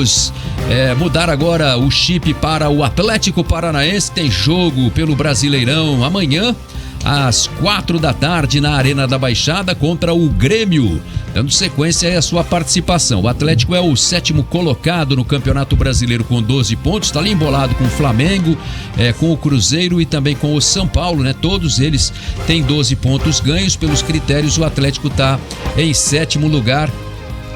vamos mudar agora o chip para o Atlético Paranaense. Tem jogo pelo Brasileirão amanhã, às 4 da tarde, na Arena da Baixada, contra o Grêmio. Dando sequência aí à sua participação. O Atlético é o 7º colocado no Campeonato Brasileiro com 12 pontos. Está ali embolado com o Flamengo, com o Cruzeiro e também com o São Paulo, né? Todos eles têm 12 pontos ganhos. Pelos critérios, o Atlético está em 7º lugar,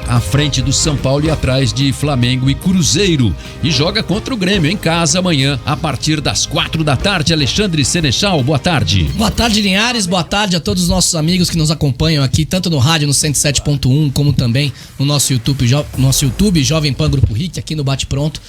à frente do São Paulo e atrás de Flamengo e Cruzeiro. E joga contra o Grêmio em casa amanhã, a partir das 4 da tarde. Alexandre Senechal, boa tarde. Boa tarde, Linhares. Boa tarde a todos os nossos amigos que nos acompanham aqui, tanto no rádio no 107.1, como também no nosso YouTube, Jovem Pan Grupo RIC, aqui no Bate Pronto.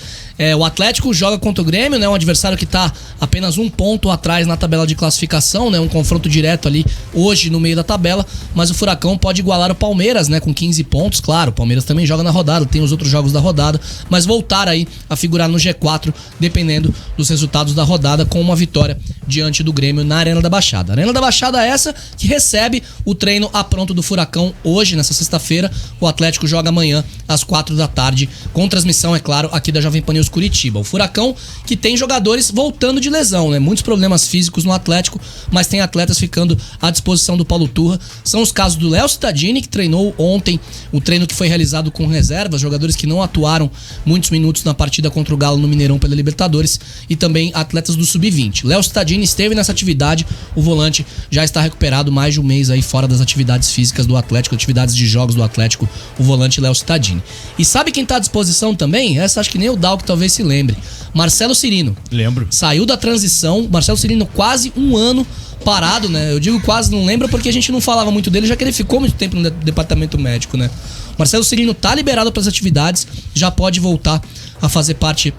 O Atlético joga contra o Grêmio, né? Um adversário que está apenas um ponto atrás na tabela de classificação, né? Um confronto direto ali hoje no meio da tabela, mas o Furacão pode igualar o Palmeiras, né? Com 15 pontos, claro. O Palmeiras também joga na rodada, tem os outros jogos da rodada, mas voltar aí a figurar no G4, dependendo dos resultados da rodada, com uma vitória diante do Grêmio na Arena da Baixada. Arena da Baixada essa que recebe o treino a pronto do Furacão hoje, nessa sexta-feira. O Atlético joga amanhã às 4 da tarde, com transmissão, é claro, aqui da Jovem Pan News Curitiba. O Furacão que tem jogadores voltando de lesão, né? Muitos problemas físicos no Atlético, mas tem atletas ficando à disposição do Paulo Turra. São os casos do Léo Cittadini, que treinou ontem, o treino que foi realizado com reservas, jogadores que não atuaram muitos minutos na partida contra o Galo no Mineirão pela Libertadores, e também atletas do Sub-20. Léo Cittadini esteve nessa atividade, o volante já está recuperado mais de um mês aí fora das atividades físicas do Atlético, atividades de jogos do Atlético, o volante Léo Cittadini. E sabe quem está à disposição também? Essa acho que nem o Dalco talvez se lembre. Marcelo Cirino. Lembro. Saiu da transição, Marcelo Cirino quase um ano parado, né? Eu digo quase não lembro porque a gente não falava muito dele, já que ele ficou muito tempo no departamento médico, né? Marcelo Cirino tá liberado para as atividades, já pode voltar a fazer parte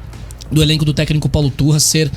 do elenco do técnico Paulo Turra, ser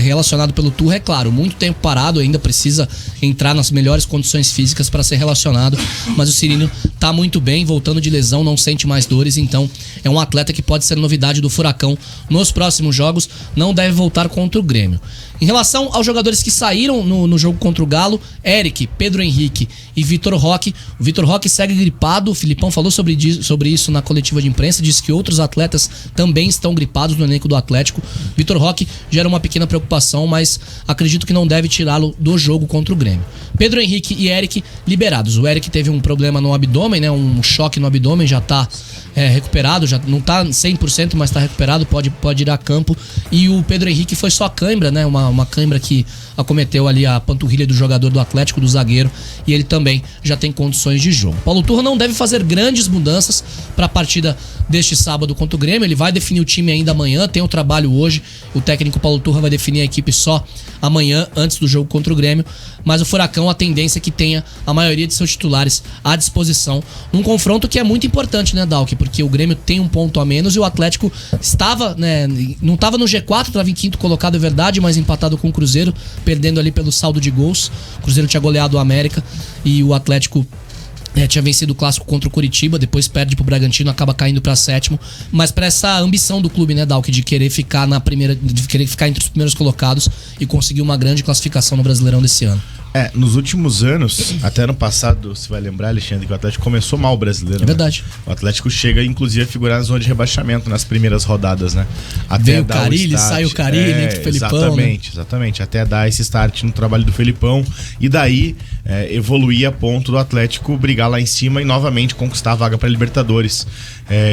relacionado pelo Turra, é claro, muito tempo parado, ainda precisa entrar nas melhores condições físicas para ser relacionado, mas o Cirino tá muito bem, voltando de lesão, não sente mais dores, então é um atleta que pode ser novidade do Furacão nos próximos jogos, não deve voltar contra o Grêmio. Em relação aos jogadores que saíram no jogo contra o Galo, Eric, Pedro Henrique e Vitor Roque. O Vitor Roque segue gripado, o Filipão falou sobre isso na coletiva de imprensa, disse que outros atletas também estão gripados no elenco do Atlético. Vitor Roque gera uma pequena preocupação, mas acredito que não deve tirá-lo do jogo contra o Grêmio. Pedro Henrique e Eric liberados. O Eric teve um problema no abdômen, né? Um choque no abdômen, já tá recuperado, já não tá 100%, mas tá recuperado, pode ir a campo. E o Pedro Henrique foi só cãibra, né? Uma cãibra que acometeu ali a panturrilha do jogador do Atlético, do zagueiro, e ele também já tem condições de jogo. Paulo Turra não deve fazer grandes mudanças para a partida deste sábado contra o Grêmio, ele vai definir o time ainda amanhã, tem o trabalho hoje, o técnico Paulo Turra vai definir a equipe só amanhã, antes do jogo contra o Grêmio, mas o Furacão, a tendência é que tenha a maioria de seus titulares à disposição, num confronto que é muito importante, né, Dalk? Porque o Grêmio tem um ponto a menos e o Atlético estava, né, não estava no G4, estava em 5º colocado, é verdade, mas empatado com o Cruzeiro, perdendo ali pelo saldo de gols. O Cruzeiro tinha goleado o América e o Atlético tinha vencido o clássico contra o Curitiba, depois perde pro Bragantino, acaba caindo pra 7º, mas pra essa ambição do clube, né, Dalk, de querer ficar de querer ficar entre os primeiros colocados e conseguir uma grande classificação no Brasileirão desse ano. Nos últimos anos, até ano passado, você vai lembrar, Alexandre, que o Atlético começou mal o Brasileiro. É verdade. Né? O Atlético chega, inclusive, a figurar na zona de rebaixamento nas primeiras rodadas, né? Até veio o Carille, sai o Carille, entra o Felipão. Exatamente. Até dar esse start no trabalho do Felipão e daí evoluir a ponto do Atlético brigar lá em cima e novamente conquistar a vaga para Libertadores.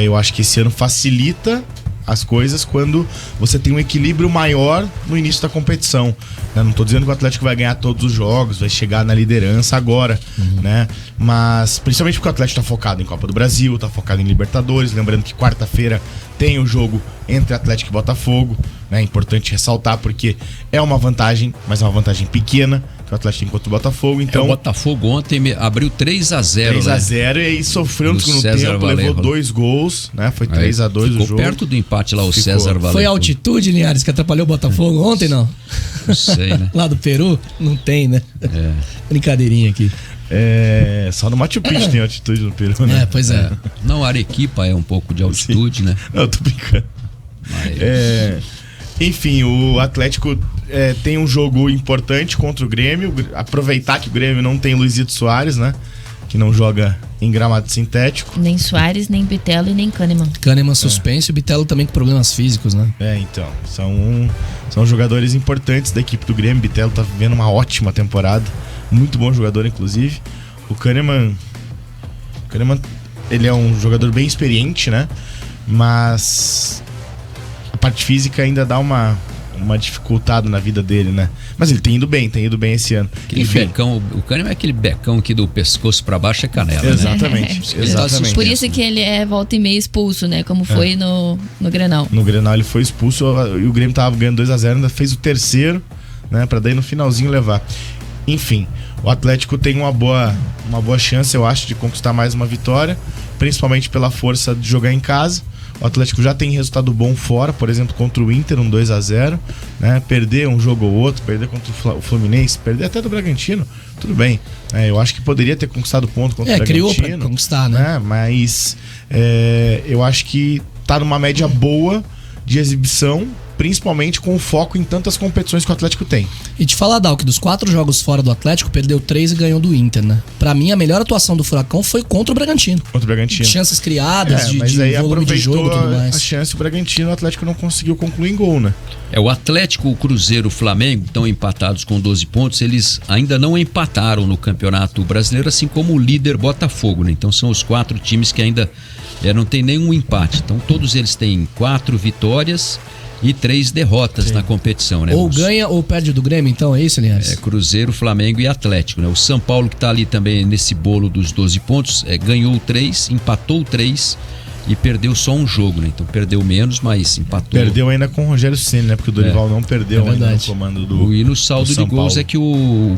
Eu acho que esse ano facilita as coisas quando você tem um equilíbrio maior no início da competição. Não tô dizendo que o Atlético vai ganhar todos os jogos, vai chegar na liderança agora, né? Mas principalmente porque o Atlético tá focado em Copa do Brasil, tá focado em Libertadores, lembrando que quarta-feira tem o jogo entre Atlético e Botafogo, né? É importante ressaltar porque é uma vantagem, mas é uma vantagem pequena que o Atlético tem contra o Botafogo, então... O Botafogo ontem abriu 3-0, 3-0, né? E aí sofreu no segundo tempo, levou 2 gols, né? Foi 3-2 o jogo. Ficou perto do empate lá, o César Valeu. Foi a altitude, Linhares, que atrapalhou o Botafogo ontem, não? Não sei, né? Lá do Peru? Não tem, né? Brincadeirinha aqui. Só no Machu Picchu tem altitude no Peru, né? Pois é. Não, Arequipa é um pouco de altitude, Sim. né? Não, eu tô brincando. Mas... Enfim, o Atlético tem um jogo importante contra o Grêmio. Aproveitar que o Grêmio não tem Luizito Soares, né? que não joga em gramado sintético. Nem Soares, nem Bitelo e nem Kahneman. Kahneman suspenso e o Bitelo também com problemas físicos, né? Então, são jogadores importantes da equipe do Grêmio. Bitelo tá vivendo uma ótima temporada, muito bom jogador, inclusive. O Kahneman, ele é um jogador bem experiente, né? Mas a parte física ainda dá uma dificultada na vida dele, né? Mas ele tem ido bem esse ano. Aquele becão, o Kahneman é aquele becão que do pescoço pra baixo é canela. Exatamente, né? exatamente. Por isso que ele é volta e meia expulso, né? Como foi no Grenal. No Grenal ele foi expulso e o Grêmio tava ganhando 2-0, ainda fez o terceiro, né? Pra daí no finalzinho levar. Enfim, o Atlético tem uma boa chance, eu acho, de conquistar mais uma vitória, principalmente pela força de jogar em casa. O Atlético já tem resultado bom fora, por exemplo, contra o Inter, um 2-0, né? Perder um jogo ou outro, perder contra o Fluminense, perder até do Bragantino, tudo bem. Eu acho que poderia ter conquistado ponto contra o Bragantino. Criou pra conquistar, né? Mas eu acho que tá numa média boa de exibição, principalmente com o foco em tantas competições que o Atlético tem. E te falar, Dal, que dos 4 jogos fora do Atlético, perdeu 3 e ganhou do Inter, né? Pra mim, a melhor atuação do Furacão foi contra o Bragantino. Contra o Bragantino. Chances criadas, mas de aí volume de jogo e tudo mais. A chance, o Bragantino, o Atlético não conseguiu concluir em gol, né? O Atlético, o Cruzeiro, o Flamengo estão empatados com 12 pontos. Eles ainda não empataram no Campeonato Brasileiro, assim como o líder Botafogo, né? Então são os 4 times que ainda não tem nenhum empate. Então todos eles têm 4 vitórias e 3 derrotas na competição, né? Ou ganha ou perde do Grêmio, então, é isso, Linhares? Cruzeiro, Flamengo e Atlético, né? O São Paulo, que tá ali também nesse bolo dos 12 pontos, ganhou 3, empatou 3 e perdeu só um jogo, né? Então perdeu menos, mas empatou. Perdeu ainda com o Rogério Ceni, né? Porque o Dorival não perdeu ainda no comando do E no saldo de gols é que o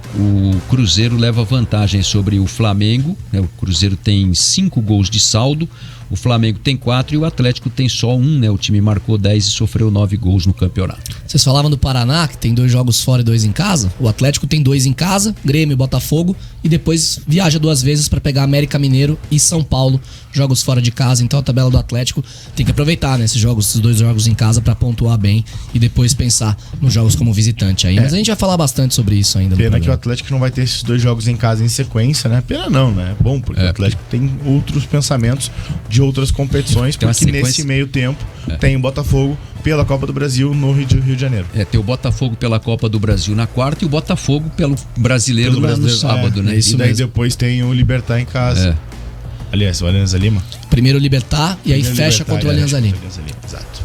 Cruzeiro leva vantagem sobre o Flamengo, né? O Cruzeiro tem 5 gols de saldo, o Flamengo tem 4 e o Atlético tem só 1, né? O time marcou 10 e sofreu 9 gols no campeonato. Vocês falavam do Paraná, que tem 2 jogos fora e 2 em casa. O Atlético tem 2 em casa, Grêmio e Botafogo, e depois viaja 2 vezes para pegar América Mineiro e São Paulo, jogos fora de casa. Então a tabela do Atlético tem que aproveitar, né, esses 2 jogos em casa para pontuar bem e depois pensar nos jogos como visitante aí. Mas a gente vai falar bastante sobre isso ainda. Pena que o Atlético não vai ter esses 2 jogos em casa em sequência, né? Pena não, né? É bom, porque o Atlético tem outros pensamentos de outras competições, porque nesse meio tempo tem o Botafogo pela Copa do Brasil no Rio de Janeiro. Tem o Botafogo pela Copa do Brasil na quarta e o Botafogo pelo Brasileiro, no sábado, né? Isso e daí mesmo. Depois tem o Libertad em casa. Aliás, o Alianza Lima. Primeiro o Libertad e aí fecha contra o Alianza Lima. Exato.